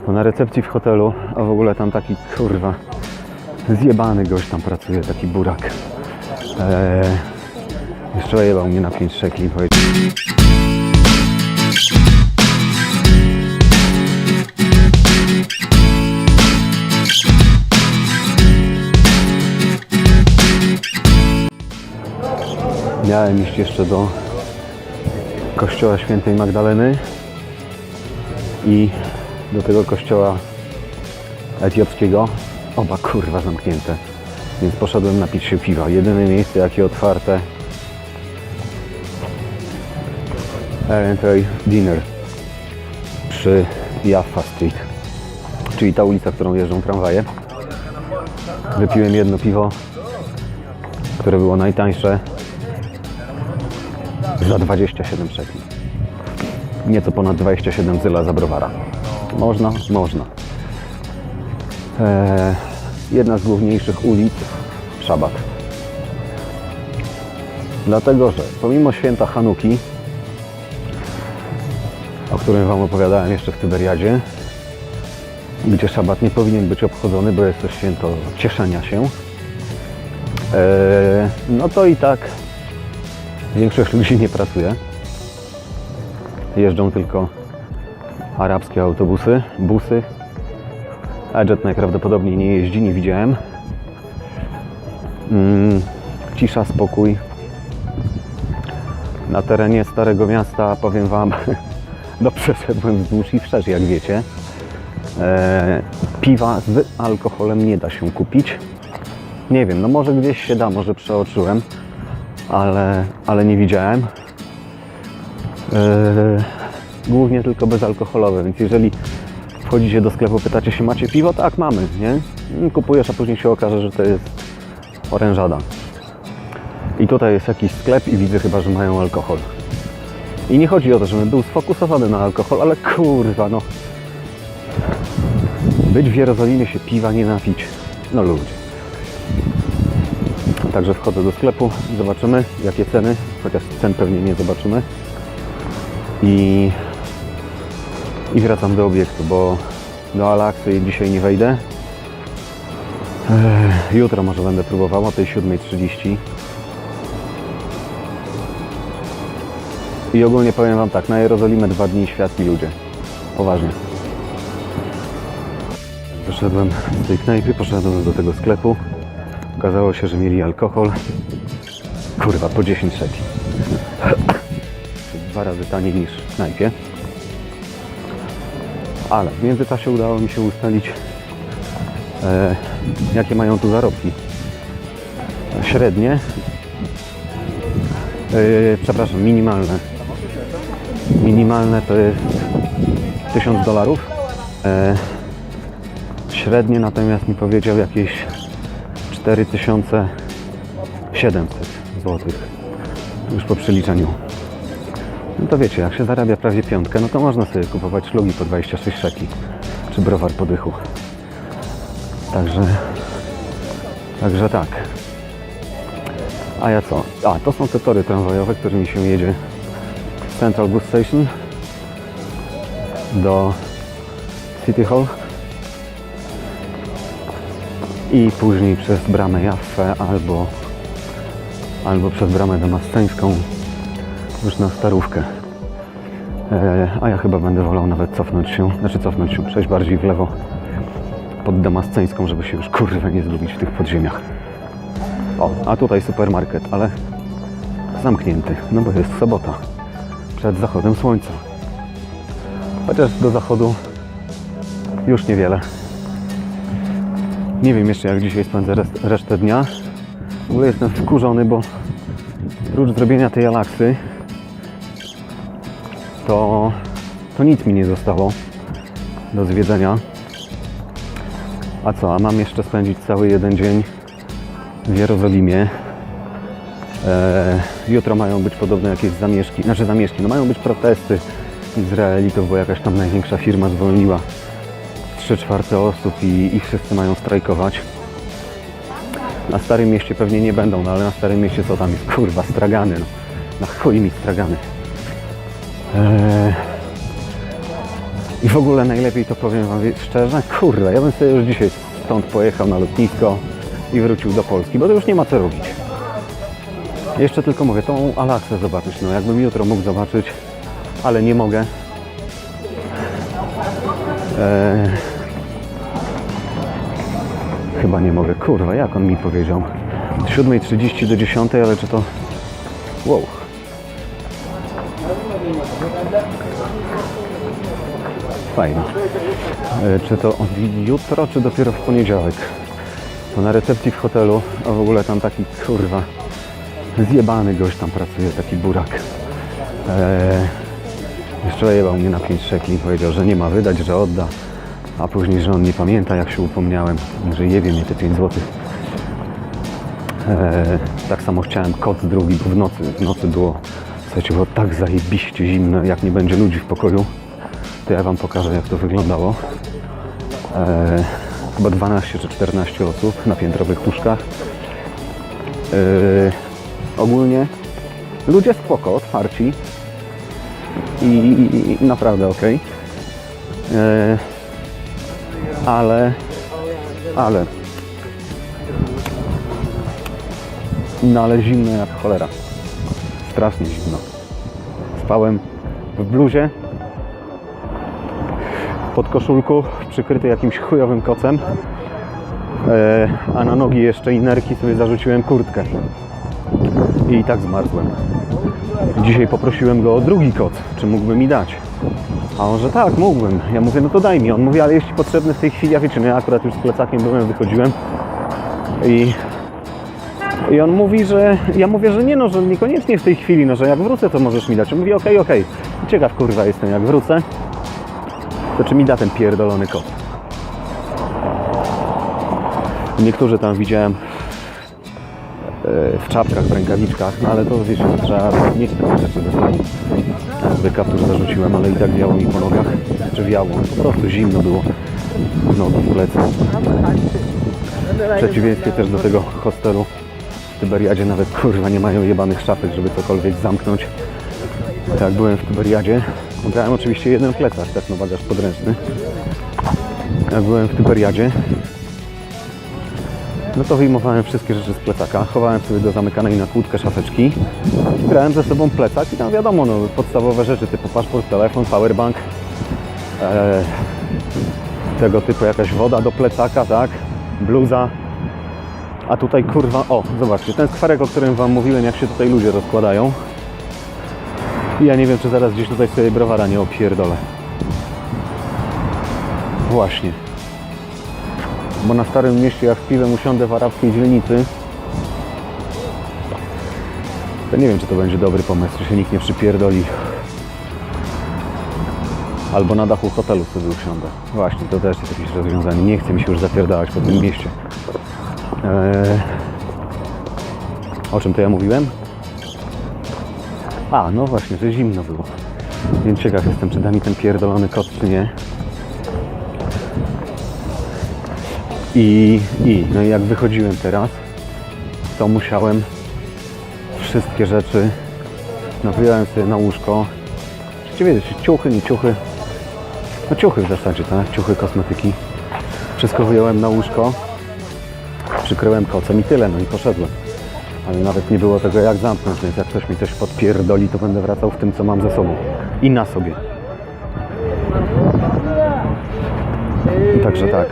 To na recepcji w hotelu, a w ogóle tam taki kurwa zjebany gość tam pracuje, taki burak. Jeszcze jebał mnie na 5 szekli. Miałem iść jeszcze do kościoła Świętej Magdaleny i do tego kościoła etiopskiego. Oba kurwa zamknięte, więc poszedłem napić się piwa. Jedyne miejsce jakie otwarte Entry Dinner przy Jaffa Street, czyli ta ulica, którą jeżdżą tramwaje. Wypiłem jedno piwo, które było najtańsze, za 27 szekli. Nieco ponad 27 zyla za browara. Można? Można. Jedna z główniejszych ulic w szabat. Dlatego, że pomimo święta Hanuki, o którym Wam opowiadałem jeszcze w Tyberiadzie, gdzie szabat nie powinien być obchodzony, bo jest to święto cieszenia się, no to i tak większość ludzi nie pracuje. Jeżdżą tylko arabskie autobusy, busy. Jet najprawdopodobniej nie jeździ, nie widziałem. Cisza, spokój. Na terenie Starego Miasta, powiem Wam, no przeszedłem wzdłuż i wszerz, jak wiecie. Piwa z alkoholem nie da się kupić. Nie wiem, no może gdzieś się da, może przeoczyłem, ale nie widziałem. Głównie tylko bezalkoholowe, więc jeżeli wchodzicie do sklepu, pytacie się, macie piwo? Tak, mamy, nie? Kupujesz, a później się okaże, że to jest orężada. I tutaj jest jakiś sklep i widzę chyba, że mają alkohol. I nie chodzi o to, żebym był sfokusowany na alkohol, ale kurwa, no. Być w Jerozolimie się piwa nie napić. No ludzie. Także wchodzę do sklepu, zobaczymy jakie ceny, chociaż cen pewnie nie zobaczymy. I wracam do obiektu, bo do Al-Aksy dzisiaj nie wejdę. Jutro może będę próbował o tej 7:30. I ogólnie powiem Wam tak, na Jerozolimę 2 dni światli ludzie. Poważnie. Wyszedłem z tej knajpy, poszedłem do tego sklepu. Okazało się, że mieli alkohol. Kurwa, po 10 szekli. 2 razy taniej niż w knajpie. Ale w międzyczasie udało mi się ustalić, jakie mają tu zarobki. Średnie, przepraszam, minimalne. Minimalne to jest $1000. Średnie natomiast mi powiedział jakieś 4700 zł. Już po przeliczeniu. No to wiecie, jak się zarabia prawie piątkę, no to można sobie kupować szlugi po 26 szekli. Czy browar po dychu. Także tak. A ja co? A, to są te tory tramwajowe, którymi się jedzie z Central Bus Station do City Hall i później przez bramę Jaffę albo przez bramę damasceńską już na Starówkę. A ja chyba będę wolał nawet cofnąć się, przejść bardziej w lewo pod damasceńską, żeby się już kurwa nie zgubić w tych podziemiach. O, a tutaj supermarket, ale zamknięty, no bo jest sobota, przed zachodem słońca. Chociaż do zachodu już niewiele. Nie wiem jeszcze, jak dzisiaj spędzę resztę dnia. W ogóle jestem wkurzony, bo prócz zrobienia tej Al-Aksy to nic mi nie zostało do zwiedzenia. A co? A mam jeszcze spędzić cały jeden dzień w Jerozolimie. Jutro mają być podobne jakieś zamieszki, no mają być protesty Izraelitów, bo jakaś tam największa firma zwolniła 3/4 osób i wszyscy mają strajkować. Na Starym Mieście pewnie nie będą, no ale na Starym Mieście co tam jest? Kurwa, stragany, no. Na chuj mi stragany. I w ogóle najlepiej to powiem wam szczerze, kurde, ja bym sobie już dzisiaj stąd pojechał na lotnisko i wrócił do Polski, bo to już nie ma co robić. Jeszcze tylko mówię, tą Alaksę zobaczyć, no jakbym jutro mógł zobaczyć, ale nie mogę. Chyba nie mogę, kurwa, jak on mi powiedział? Od 7:30 do 10, ale czy to... Wow. Fajnie. Czy to od jutro, czy dopiero w poniedziałek? To na recepcji w hotelu, a w ogóle tam taki, kurwa, zjebany gość tam pracuje, taki burak. Jeszcze jebał mnie na 5 szekli, powiedział, że nie ma wydać, że odda. A później, że on nie pamięta, jak się upomniałem, że jebie mnie te 5 zł. Tak samo chciałem koc drugi, bo w nocy było, słuchajcie, było tak zajebiście zimno, jak nie będzie ludzi w pokoju, to ja wam pokażę, jak to wyglądało. Chyba 12 czy 14 osób na piętrowych łóżkach. Ogólnie ludzie spoko, otwarci i naprawdę okej. Ale zimno jak cholera. Strasznie zimno. Spałem w bluzie, pod koszulku, przykryty jakimś chujowym kocem, a na nogi jeszcze inerki sobie zarzuciłem kurtkę. I tak zmarzłem. Dzisiaj poprosiłem go o drugi koc, czy mógłby mi dać. A on, że tak, mógłbym. Ja mówię, no to daj mi. On mówi, ale jeśli potrzebny w tej chwili, ja wiecie, no ja akurat już z plecakiem byłem, wychodziłem. I on mówi, że... Ja mówię, że nie, no, że niekoniecznie w tej chwili, no, że jak wrócę, to możesz mi dać. On mówi, okej. Ciekaw, kurwa, jestem, jak wrócę, to czy mi da ten pierdolony kot. Niektórzy tam widziałem w czapkach, w rękawiczkach, no ale to wiecie, trzeba mieć takie rzeczy ze sobą. Jakby kaptur zarzuciłem, ale i tak wiało mi po nogach. Czy wiało? Po prostu zimno było w nogi, w plecy. W przeciwieństwie też do tego hostelu w Tyberiadzie nawet kurwa nie mają jebanych szafek, żeby cokolwiek zamknąć. Tak, byłem w Tyberiadzie. Brałem oczywiście jeden plecak, tak, no bagaż podręczny. Jak byłem w Tyberiadzie, no to wyjmowałem wszystkie rzeczy z plecaka, chowałem sobie do zamykanej na kłódkę szafeczki, brałem ze sobą plecak i tam wiadomo, no, podstawowe rzeczy typu paszport, telefon, powerbank, tego typu jakaś woda do plecaka, tak, bluza. A tutaj kurwa, o, zobaczcie, ten skwerek, o którym wam mówiłem, jak się tutaj ludzie rozkładają. I ja nie wiem, czy zaraz gdzieś tutaj sobie browara nie opierdolę. Właśnie. Bo na Starym Mieście, jak z piwem usiądę w arabskiej dzielnicy, to nie wiem, czy to będzie dobry pomysł, czy się nikt nie przypierdoli. Albo na dachu hotelu sobie usiądę. Właśnie, to też jest jakieś rozwiązanie. Nie chcę mi się już zapierdalać po tym mieście. O czym to ja mówiłem? A, no właśnie, że zimno było. Więc ciekaw jestem, czy da mi ten pierdolony kot, czy nie. No i jak wychodziłem teraz, to musiałem wszystkie rzeczy, no wyjąłem sobie na łóżko. Chcecie wiedzieć, ciuchy, nie ciuchy. No ciuchy w zasadzie, tak? Ciuchy, kosmetyki. Wszystko wyjąłem na łóżko. Przykryłem kocem i tyle, no i poszedłem. Ale nawet nie było tego jak zamknąć, więc jak ktoś mi coś podpierdoli, to będę wracał w tym, co mam ze sobą. I na sobie. Także tak.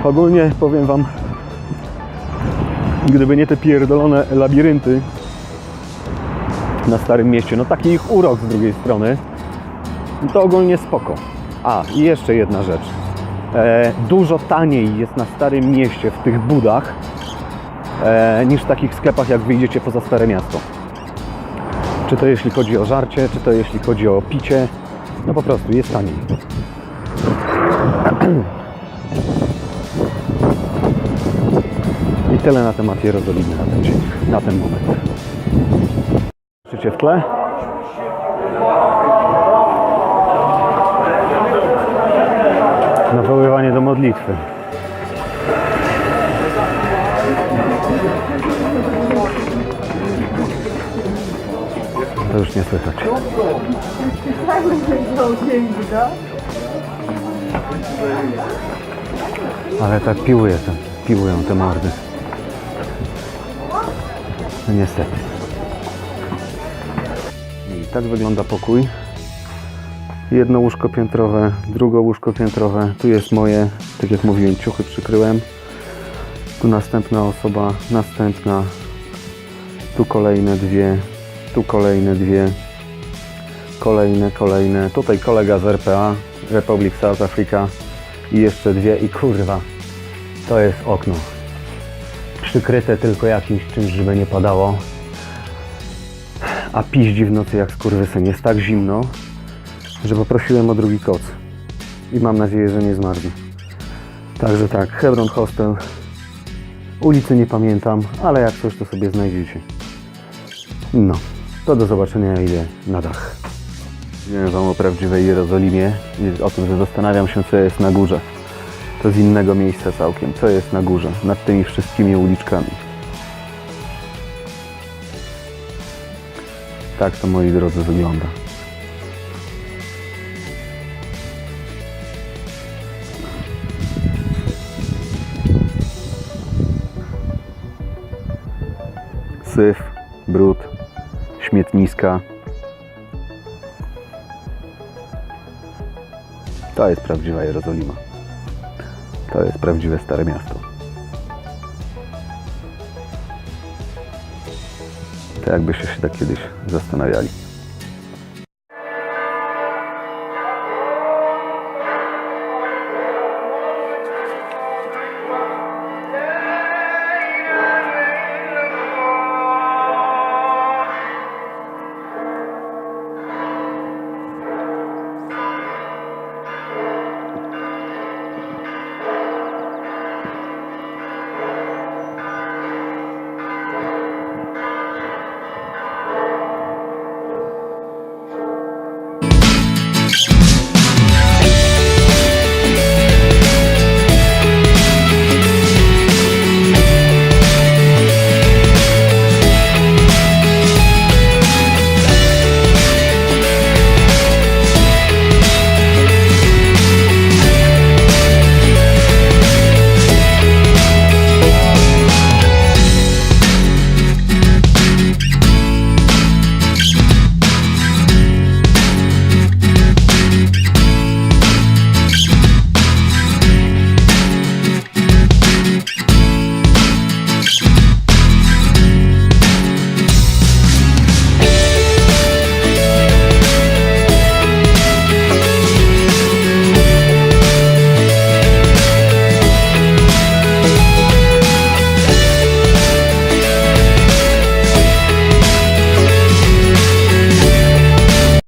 Ogólnie powiem wam, gdyby nie te pierdolone labirynty na Starym Mieście, no taki ich urok z drugiej strony, to ogólnie spoko. A, i jeszcze jedna rzecz. Dużo taniej jest na Starym Mieście w tych budach niż w takich sklepach, jak wyjdziecie poza Stare Miasto. Czy to jeśli chodzi o żarcie, czy to jeśli chodzi o picie, no po prostu jest taniej. I tyle na temat Jerozolimy na ten dzień, na ten moment. Słyszycie w tle? Nawoływanie do modlitwy. To już nie słychać. Ale tak piłują te mordy. No niestety. I tak wygląda pokój. Jedno łóżko piętrowe, drugie łóżko piętrowe. Tu jest moje, tak jak mówiłem, ciuchy przykryłem. Tu następna osoba, następna. Tu kolejne dwie, tu kolejne dwie. Kolejne. Tutaj kolega z RPA, Republic South Africa. I jeszcze dwie i kurwa, to jest okno. Przykryte tylko jakimś czymś, żeby nie padało. A piździ w nocy jak skurwysyn. Jest tak zimno, że poprosiłem o drugi koc. I mam nadzieję, że nie zmarznie. Także tak, Hebron Hostel. Ulicy nie pamiętam, ale jak coś to sobie znajdziecie. No, to do zobaczenia, ja idę na dach. Mówiłem wam o prawdziwej Jerozolimie i o tym, że zastanawiam się, co jest na górze. To z innego miejsca całkiem. Co jest na górze, nad tymi wszystkimi uliczkami. Tak to, moi drodzy, wygląda. Syf, brud, śmietniska. To jest prawdziwa Jerozolima. To jest prawdziwe Stare Miasto. To jakbyście się tak kiedyś zastanawiali.